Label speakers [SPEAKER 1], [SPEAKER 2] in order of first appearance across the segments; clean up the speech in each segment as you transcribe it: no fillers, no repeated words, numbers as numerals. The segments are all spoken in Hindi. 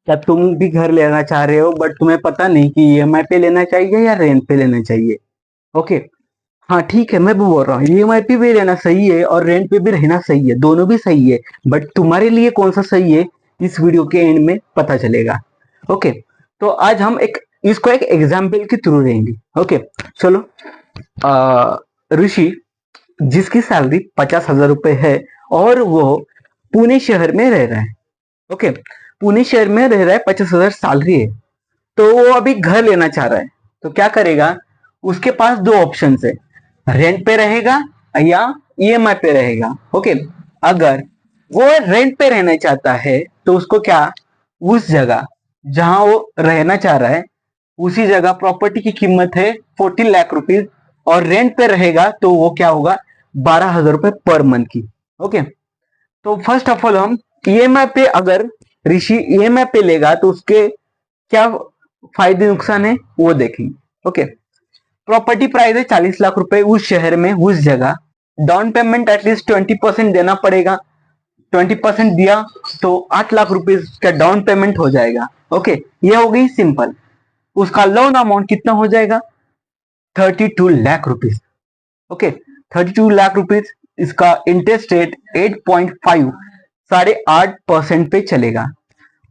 [SPEAKER 1] क्या तुम भी घर लेना चाह रहे हो बट तुम्हें पता नहीं कि ईएमआई पे लेना चाहिए या रेंट पे लेना चाहिए? ओके। हाँ ठीक है, मैं भी बोल रहा हूँ ईएमआई पे भी रहना सही है और रेंट पे भी रहना सही है, दोनों भी सही है। बट तुम्हारे लिए कौन सा सही है, इस वीडियो के एंड में पता चलेगा। ओके। तो आज हम एक इसको एक एग्जाम्पल के थ्रू रहेंगे। ओके। चलो। ऋषि, जिसकी सैलरी 50,000 रुपए है और वो पुणे शहर में रह रहा है। ओके। पुणे शहर में रह रहा है, 50,000 सैलरी है। तो वो अभी घर लेना चाह रहा है। तो क्या करेगा? उसके पास दो ऑप्शन है, रेंट पे रहेगा या ईएमआई पे रहेगा। ओके। अगर वो रेंट पे रहना चाहता है तो उसको क्या, उस जगह जहां वो रहना चाह रहा है उसी जगह प्रॉपर्टी की कीमत है 14 लाख रुपीज, और रेंट पे रहेगा तो वो क्या होगा, 12,000 रुपए पर मंथ की। ओके। तो फर्स्ट ऑफ ऑल हम ईएमआई पे, अगर ऋषि ईएमआई पे लेगा तो उसके क्या फायदे नुकसान है वो देखेंगे। ओके। प्रॉपर्टी प्राइस है 40 लाख रुपए उस शहर में उस जगह। डाउन पेमेंट एटलीस्ट 20% देना पड़ेगा। 20% दिया तो 8 लाख रुपीज का डाउन पेमेंट हो जाएगा। ओके। ये हो गई सिंपल। उसका लोन अमाउंट कितना हो जाएगा, 32 lakh rupees. Okay. 32 lakh rupees. इसका इंटरेस्ट रेट 8.5, 8.5% पे चलेगा।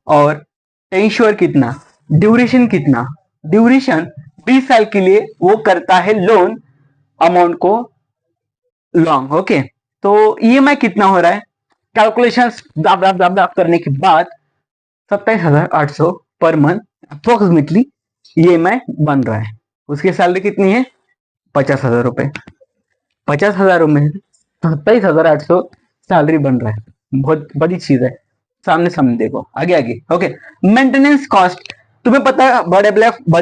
[SPEAKER 1] और टेंश्योर कितना, ड्यूरेशन कितना, ड्यूरेशन 20 साल के लिए वो करता है लोन अमाउंट को लॉन्ग। ओके। तो ईएमआई कितना हो रहा है, कैलकुलेशन दाब दाब दाब दाब करने के बाद 27,800 पर मंथ अप्रोक्सीमेटली ईएमआई बन रहा है। उसकी सैलरी कितनी है, 50,000 रुपए। 50,000 में 27,800 सैलरी बन रहा है, बहुत बड़ी चीज है। सामने सामने देखो, आगे आगे। ओके। मेंटेनेंस कॉस्ट, तुम्हें पता है बड़े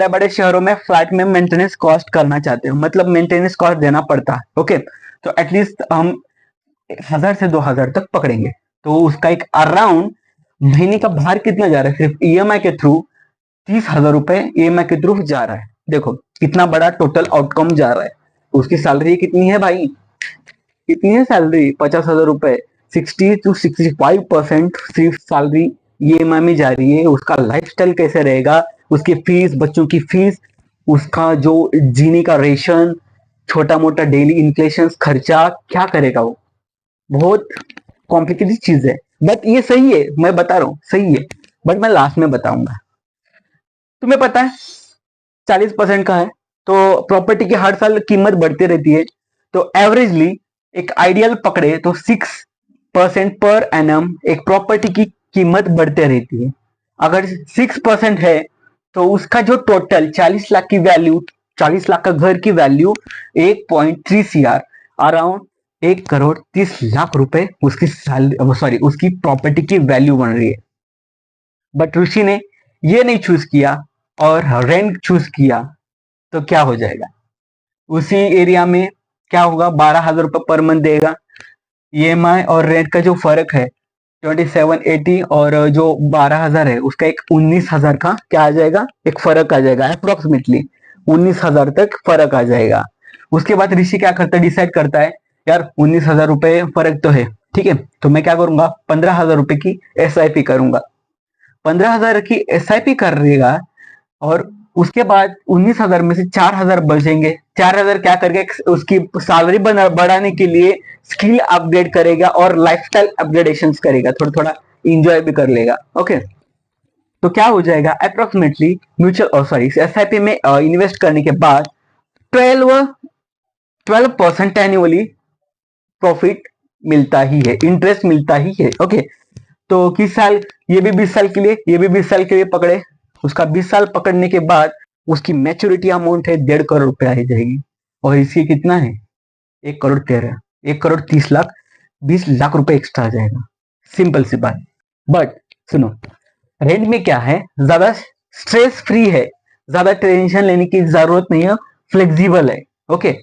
[SPEAKER 1] बड़े शहरों में फ्लैट में मेंटेनेंस कॉस्ट करना चाहते हो, मतलब मेंटेनेंस कॉस्ट देना पड़ता है। ओके। तो एटलीस्ट हम 1,000 से 2,000 तक पकड़ेंगे। तो उसका एक अराउंड महीने का बाहर कितना जा रहा है, सिर्फ ईएमआई के थ्रू 30,000 रुपए ईएमआई के थ्रू जा रहा है। देखो कितना बड़ा टोटल आउटकम जा रहा है। उसकी सैलरी कितनी है भाई, कितनी है सैलरी, 50,000 रुपए। 60 to 65% सिर्फ सैलरी ईएमआई में जा रही है। उसका लाइफस्टाइल कैसे रहेगा, उसकी फीस, बच्चों की फीस, उसका जो जीने का रेशन, छोटा मोटा डेली इन्फ्लेशन खर्चा, क्या करेगा वो, बहुत कॉम्प्लिकेटेड चीज है। बट ये सही है, मैं बता रहा हूँ सही है, बट मैं लास्ट में बताऊंगा। तुम्हें पता है 40% का है, तो प्रॉपर्टी की हर साल कीमत बढ़ती रहती है। तो एवरेजली एक आइडियल पकड़े तो 6% पर एनम एक प्रॉपर्टी की कीमत बढ़ते रहती है। अगर 6% है तो उसका जो टोटल 40 लाख की वैल्यू, 40 लाख का घर की वैल्यू 1.3 CR, अराउंड 1,30,00,000 रुपए उसकी सॉरी उसकी प्रॉपर्टी की वैल्यू बन रही है। बट ऋषि ने ये नहीं चूज किया और रेंट चूज किया, तो क्या हो जाएगा, उसी एरिया में क्या होगा, 12,000 रुपए पर मंथ देगा। ईएमआई और रेंट का जो फर्क है 2780 और जो 12,000 है उसका एक 19,000 का क्या आ जाएगा, एक फर्क आ जाएगा, अप्रोक्सीमेटली 19,000 तक फर्क आ जाएगा। उसके बाद ऋषि क्या करता है, डिसाइड करता है यार 19,000 रुपए फर्क तो है, ठीक है, तो मैं क्या करूंगा, 15,000 रुपए की एसआईपी करूंगा। 15,000 की एसआईपी कर रहेगा और उसके बाद 19,000 में से 4,000 बचेंगे। 4,000 क्या करके उसकी सैलरी बढ़ाने के लिए स्किल अपग्रेड करेगा और लाइफस्टाइल अपग्रेडेशन करेगा, थोड़ा थोड़ा इंजॉय भी कर लेगा। ओके। तो क्या हो जाएगा, अप्रोक्सीमेटली म्यूचुअल सॉरी एसआईपी में इन्वेस्ट करने के बाद 12% एनुअली प्रॉफिट मिलता ही है, इंटरेस्ट मिलता ही है। ओके। तो किस साल, ये भी 20 साल के लिए, ये भी 20 साल के लिए पकड़े। उसका 20 साल पकड़ने के बाद उसकी मैच्योरिटी अमाउंट है 1.5 करोड़ रुपए आ जाएगी। और इसकी कितना है, 1,13,00,000, 1,30,00,000, 20 लाख रुपए एक्स्ट्रा आ जाएगा। सिंपल सी बात। बट सुनो, रेंट में क्या है, ज्यादा स्ट्रेस फ्री है, ज्यादा टेंशन लेने की जरूरत नहीं है, फ्लेक्सिबल है। ओके।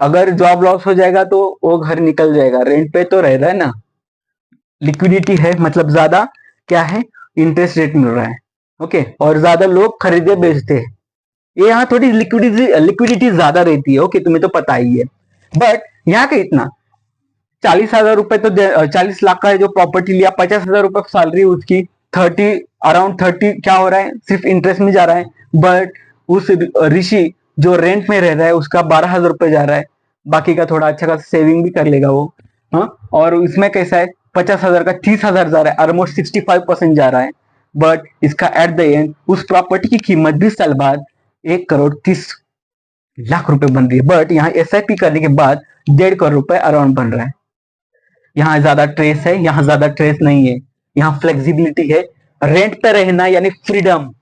[SPEAKER 1] अगर जॉब लॉस हो जाएगा तो वो घर निकल जाएगा, रेंट पे तो रह रहा है ना, लिक्विडिटी है, मतलब ज्यादा क्या है, इंटरेस्ट रेट मिल रहा है। ओके। और ज्यादा लोग खरीदे बेचते हैं, ये यहाँ थोड़ी लिक्विडिटी लिक्विडिटी ज्यादा रहती है। ओके, तुम्हें तो पता ही है। बट यहाँ का इतना 40,000 रुपए तो 40 लाख का है जो प्रॉपर्टी लिया, 50,000 रुपए सैलरी उसकी, 30 अराउंड 30 क्या हो रहा है, सिर्फ इंटरेस्ट में जा रहा है। बट उस ऋषि जो रेंट में रह रहा है उसका 12,000 रुपये जा रहा है, बाकी का थोड़ा अच्छा खासा सेविंग भी कर लेगा वो। हाँ, और इसमें कैसा है, 50,000 का 30,000 जा रहा है, ऑलमोस्ट 65% जा रहा है। बट इसका एट द एंड उस प्रॉपर्टी की कीमत 20 साल बाद 1,30,00,000 रुपए बन रही है। बट यहाँ SIP करने के बाद 1.5 करोड़ रुपए अराउंड बन रहा है। यहाँ ज्यादा ट्रेस है, यहाँ ज्यादा ट्रेस नहीं है, यहाँ फ्लेक्सिबिलिटी है। रेंट पे रहना यानी फ्रीडम।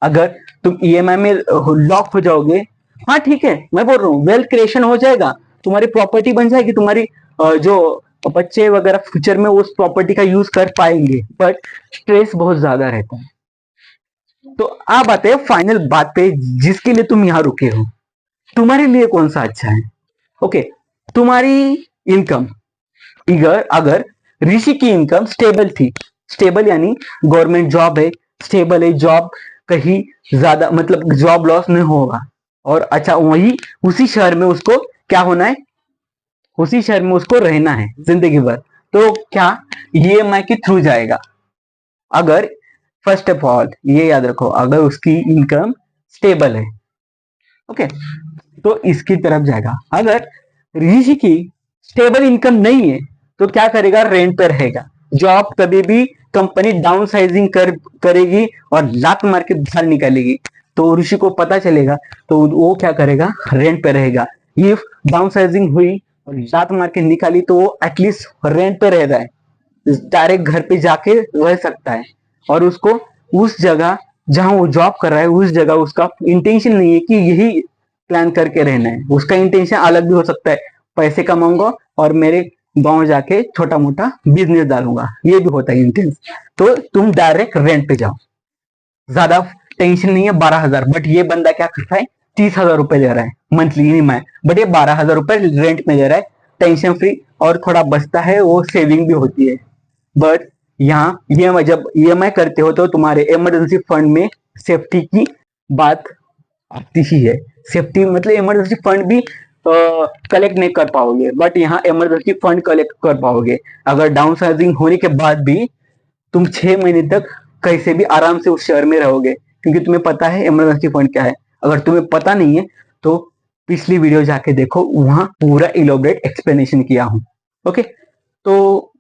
[SPEAKER 1] अगर तुम EMI में लॉक हो जाओगे, हाँ ठीक है, मैं बोल रहा हूँ वेल्थ क्रिएशन हो जाएगा, तुम्हारी प्रॉपर्टी बन जाएगी, तुम्हारी जो बच्चे वगैरह फ्यूचर में उस प्रॉपर्टी का यूज कर पाएंगे। बट स्ट्रेस बहुत ज्यादा रहता है। तो आप आते हैं फाइनल बात पे, जिसके लिए तुम यहाँ रुके हो, तुम्हारे लिए कौन सा अच्छा है। ओके, तुम्हारी इनकम, अगर ऋषि की इनकम स्टेबल थी, स्टेबल यानी गवर्नमेंट जॉब है, स्टेबल है जॉब, कहीं ज्यादा मतलब जॉब लॉस नहीं होगा, और अच्छा वही उसी शहर में उसको क्या होना है, उसी शहर में उसको रहना है जिंदगी भर, तो क्या EMI के थ्रू जाएगा। अगर फर्स्ट ऑफ ऑल ये याद रखो, अगर उसकी इनकम स्टेबल है, ओके, तो इसकी तरफ जाएगा। अगर ऋषि की स्टेबल इनकम नहीं है तो क्या करेगा, रेंट पे रहेगा। जॉब कभी भी कंपनी डाउन साइजिंग करेगी और लात मार के बाहर निकालेगी, तो ऋषि को पता चलेगा, तो वो क्या करेगा, रेंट पे रहेगा। इफ डाउन साइजिंग हुई और लात मार के निकाली तो वो एटलीस्ट रेंट पे रह रहा है, डायरेक्ट घर पे जाके रह सकता है। और उसको उस जगह जहां वो जॉब कर रहा है उस जगह उसका इंटेंशन नहीं है कि यही प्लान करके रहना है, उसका इंटेंशन अलग भी हो सकता है, पैसे कमाऊंगा और मेरे गांव जाके छोटा मोटा बिजनेस डालूंगा, ये भी होता है इंटेंशन। तो तुम डायरेक्ट रेंट पे जाओ, ज्यादा टेंशन नहीं है। 12,000, बट ये बंदा क्या कर रहा है, 30,000 रुपए दे रहा है मंथली EMI, बट ये 12,000 रुपए रेंट में दे रहा है, टेंशन फ्री, और थोड़ा बचता है, वो सेविंग भी होती है। बट यहाँ EMI, जब EMI करते हो तो तुम्हारे इमरजेंसी फंड में सेफ्टी की बात आती ही है। सेफ्टी मतलब इमरजेंसी फंड भी कलेक्ट नहीं कर पाओगे, बट यहाँ इमरजेंसी फंड कलेक्ट कर पाओगे। अगर डाउन साइजिंग होने के बाद भी तुम 6 महीने तक कैसे भी आराम से उस शहर में रहोगे, क्योंकि तुम्हें पता है इमरजेंसी फंड क्या है। अगर तुम्हें पता नहीं है तो पिछली वीडियो जाके देखो, वहां पूरा इलोबरेट एक्सप्लेनेशन किया हूं। ओके, तो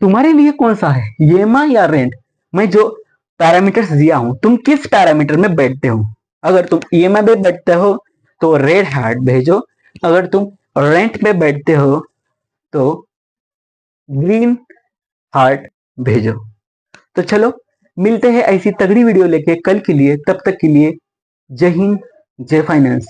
[SPEAKER 1] तुम्हारे लिए कौन सा है, EMI या रेंट। मैं जो पैरामीटर्स दिया हूं, तुम किस पैरामीटर में बैठते हो। अगर तुम EMI में बैठते हो तो रेड हार्ट भेजो, अगर तुम रेंट में बैठते हो तो ग्रीन हार्ट भेजो। तो चलो मिलते हैं ऐसी तगड़ी वीडियो लेके कल के लिए, तब तक के लिए जय हिंद, जय फाइनेंस।